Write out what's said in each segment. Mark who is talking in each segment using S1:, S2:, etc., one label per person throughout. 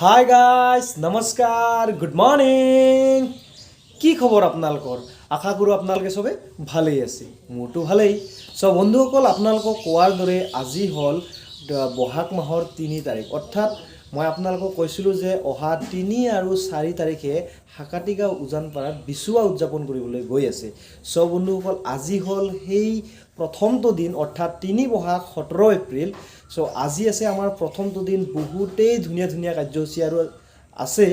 S1: Hi guys নমস্কাৰ good morning কি খবৰ আপোনালোকৰ আশা কৰোঁ আপোনালোকে সবে ভালেই আছে মোৰটো ভালেই সব বন্ধুসকল আপোনালোকক কোৱাৰ দৰে আজি হ'ল বহাগ মাহৰ 3 তাৰিখ অৰ্থাৎ মই আপোনালোকক কৈছিলোঁ যে অহা 3 আৰু 4 তাৰিখে হাকাটিগাঁও উজানপাৰাত বিশুৱা উদযাপন কৰিবলৈ গৈ আছে সব বন্ধুসকল আজি হ'ল সেই প্ৰথমটো দিন অৰ্থাৎ 3 বহাগ 17 এপ্ৰিল সো আজি আছে আমাৰ প্ৰথমটো দিন বহুতেই ধুনীয়া ধুনীয়া কাৰ্যসূচী আৰু আছে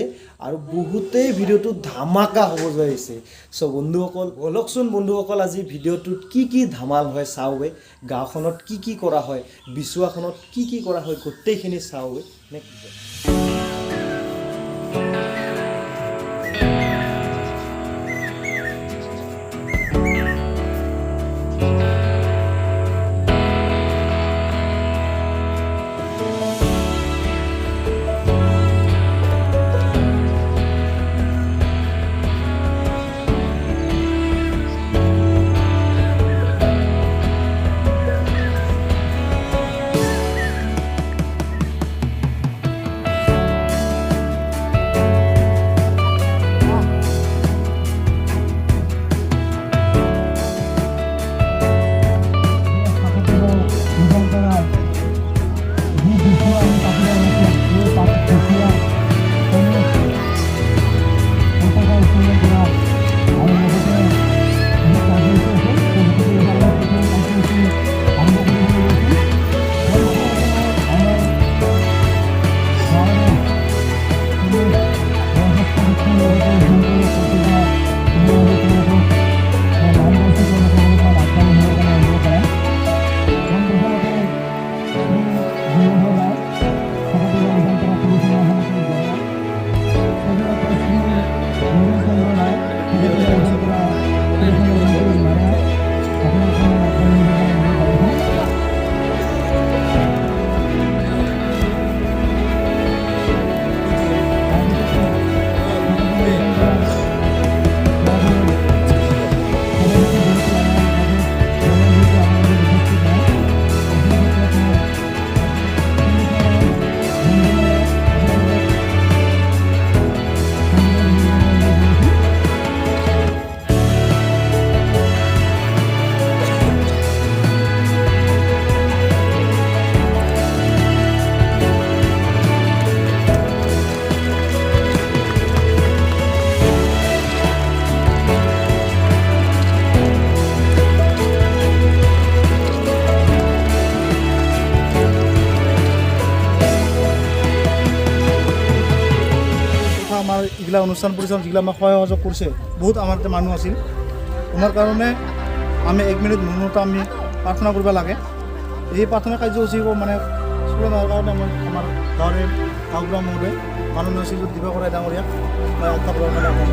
S1: আৰু বহুতেই ভিডিওটো ধামাকা হ'ব যাইছে সো বন্ধুসকল বলকচোন বন্ধুসকল আজি ভিডিওটোত কি ধামাল হয় চাওৱে গাঁওখনত কি কৰা হয় বিশুৱাখনত কি কৰা হয় গোটেইখিনি চাওৱে নেক্সট আমাৰ ইগলা অনুষ্ঠান পৰিচালন যিগলা আমাক সহযোগ কৰিছে বহুত আমাৰ মানুহ আছিল তোমাৰ কাৰণে আমি 1 মিনিট মৌনতা আমি প্ৰাৰ্থনা কৰিব লাগে এই প্ৰাৰ্থনা কাৰ্যসূচী মানে চলন হোৱাৰ কাৰণে আমাৰ গাঁৱৰে গাঁওবুঢ়া মহোদয় মাননীয় শ্ৰীযুত দিবাকৰ ডাঙৰীয়াক মই আজ্ঞা প্ৰদান কৰিম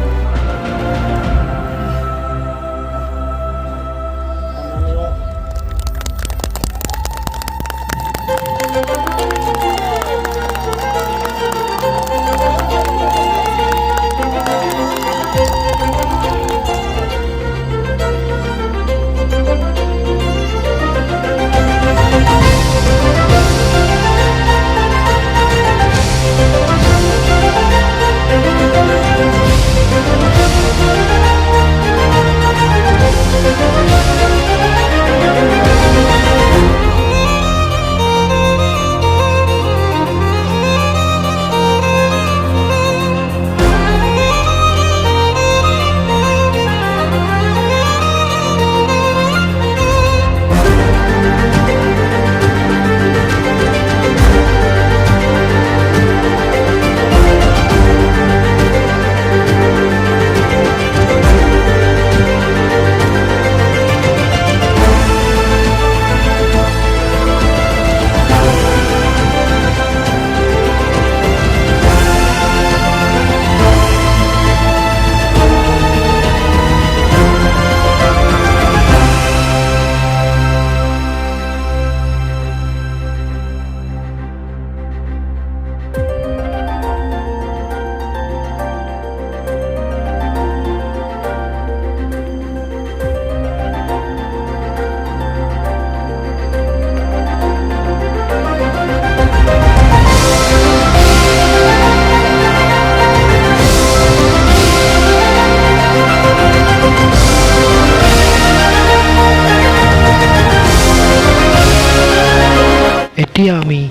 S2: এতিয়া আমি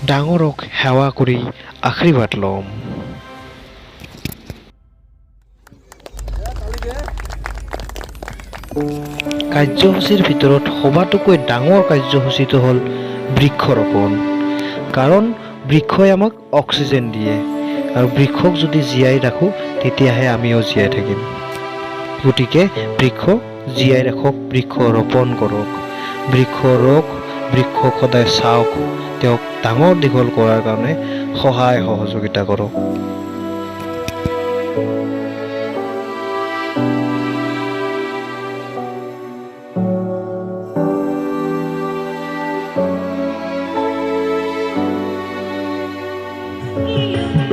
S2: ডাঙৰক সেৱা কৰি আশীৰ্বাদ ল'ম। কাৰ্যসূচীৰ ভিতৰত সবাতোকৈ ডাঙৰ কাৰ্যসূচীটো হ'ল বৃক্ষৰোপণ। কাৰণ বৃক্ষই আমাক অক্সিজেন দিয়ে আৰু বৃক্ষক যদি জীয়াই ৰাখোঁ তেতিয়াহে আমিও জীয়াই থাকিম। গতিকে বৃক্ষ জীয়াই ৰাখক, বৃক্ষ ৰোপণ কৰক, বৃক্ষ ৰোওক, বৃক্ষক সদায় চাওক, তেওঁক ডাঙৰ দীঘল কৰাৰ কাৰণে সহায় সহযোগিতা কৰক।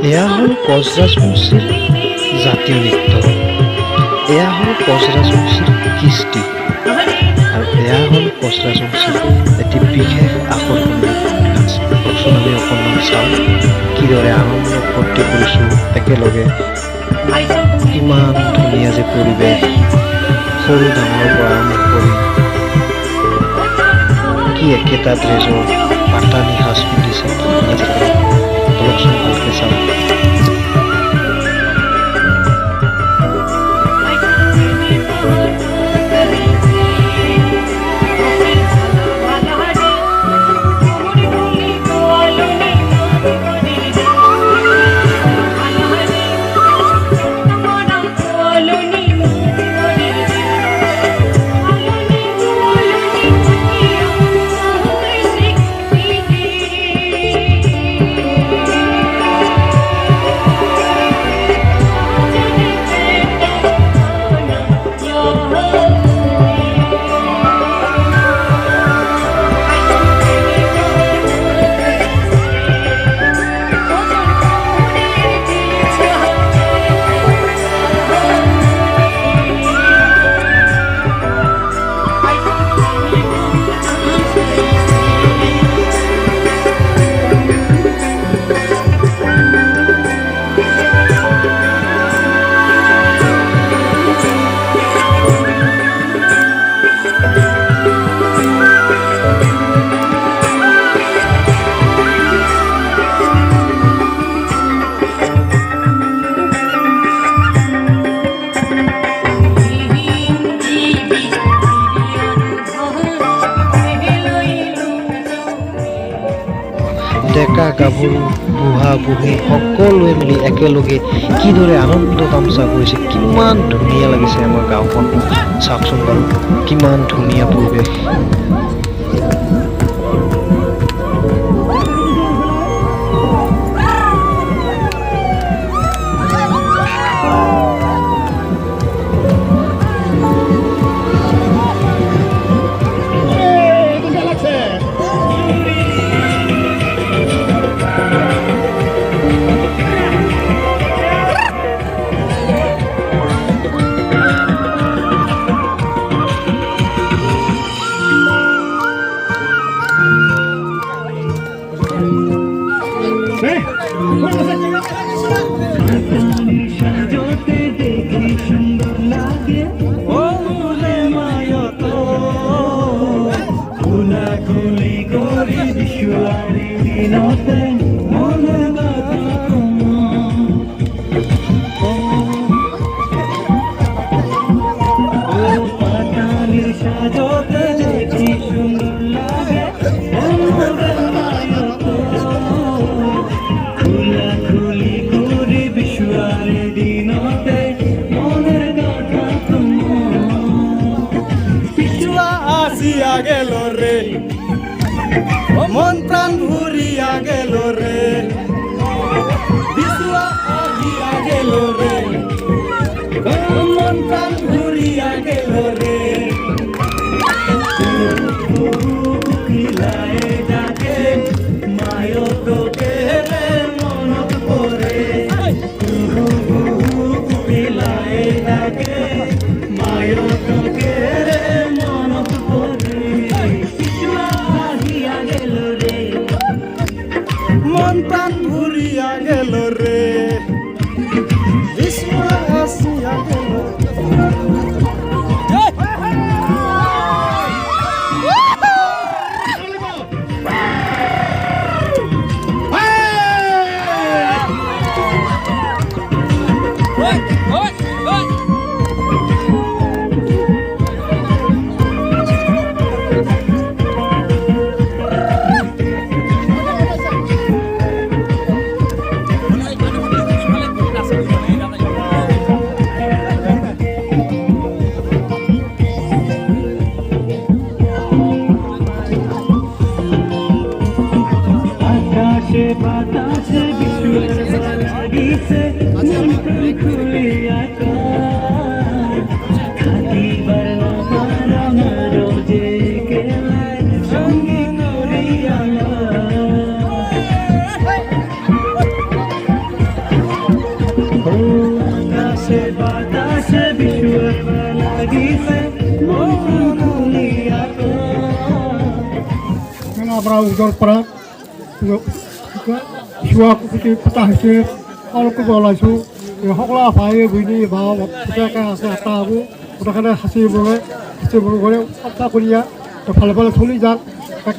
S2: এয়া হ'ল কোচ ৰাজবংশীৰ জাতীয় নৃত্য, এয়া হ'ল কোচ ৰাজবংশীৰ কৃষ্টি, আৰু এয়া হ'ল কোচ ৰাজবংশীৰ এটি বিশেষ আকৰ্ষণীয় নাচ। আহকচোন আমি অকণমান চাওঁ কিদৰে আনন্দ ফূৰ্তি কৰিছোঁ একেলগে। ইমান ধুনীয়া যে পৰিৱেশ, সৰু ডাঙৰৰ পৰা আৰম্ভ কৰি কি একেটা ড্ৰেছৰ পাতানি সাজ পিন্ধিছে, কি ধুনীয়া বলকচোন ভালকৈ চাওঁ। ডেকা গাভৰু বুঢ়া বুঢ়ী সকলোৱে মিলি একেলগে কিদৰে আনন্দ তামচা কৰিছে, কিমান ধুনীয়া লাগিছে আমাৰ গাঁওখন। চাওকচোন বাৰু কিমান ধুনীয়া পৰিৱেশ।
S1: গেল রে, মন প্রাণ ভুরিয়া গেল রে, বিশুয়া আহিয়া গেল রে, মন প্রাণ ভুরিয়া গেল রে। কিলায়ে ডাকে মায়ো তোকে রে মনত পরে, কিলায়ে ডাকে মায়ো তোকে রে মনত পরে, মন প্রাণ ভুরিয়া গেল রে, বিশুয়া আসিয়া গেল।
S3: আমরা উদৰ পৰা বিহুৱা কুকুটি পতা হৈছে অলপ ওলাইছোঁ সকলো ভাই বহিনী বা গোটেইকৈ আছে এটা হ'ব গোটেইখনে সাঁচি বলে সপ্তাহ কৰিয়া ভালে ভালে চলি যাক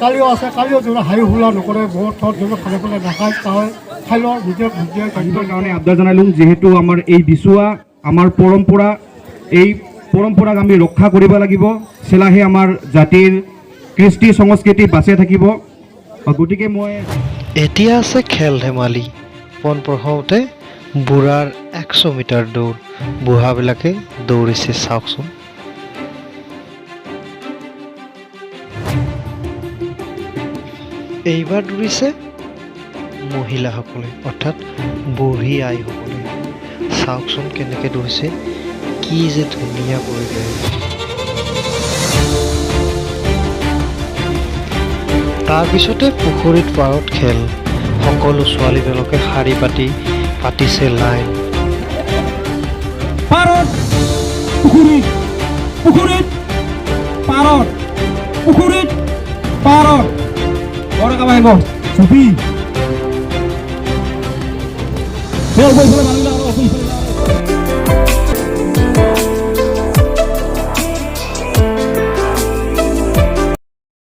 S3: কালিও আছে কালিও যোনে হাই হুলা নকৰে বহুত থত যোনে ভালে ভালে নাখায় তাই খাই লওঁ নিজে
S4: কাটিবৰ কাৰণে আবদাৰ জনালোঁ যিহেতু আমাৰ এই বিচুৱা আমাৰ পৰম্পৰা এই পৰম্পৰাক আমি ৰক্ষা কৰিব লাগিব চিলাহে আমাৰ জাতিৰ কৃষ্টি সংস্কৃতি বাচি থাকিব গতিকে মই
S2: এতিয়া আছে খেল ধেমালি পোন প্ৰথমতে বুঢ়াৰ 100 মিটাৰ দৌৰ বুঢ়াবিলাকে দৌৰিছে চাওকচোন এইবাৰ দৌৰিছে মহিলাসকলে অৰ্থাৎ বুঢ়ী আইসকলে চাওকচোন কেনেকৈ দৌৰিছে কি যে ধুনীয়া পৰিৱেশ তাৰপিছতে পুখুৰীত পাৰত খেল সকলো ছোৱালীবিলাকে শাৰী পাতিছে লাইন
S4: পাৰত পুখুৰীত পুখুৰীত পাৰত পুখুৰীত পাৰত বৰকা আহিব চুপি খেল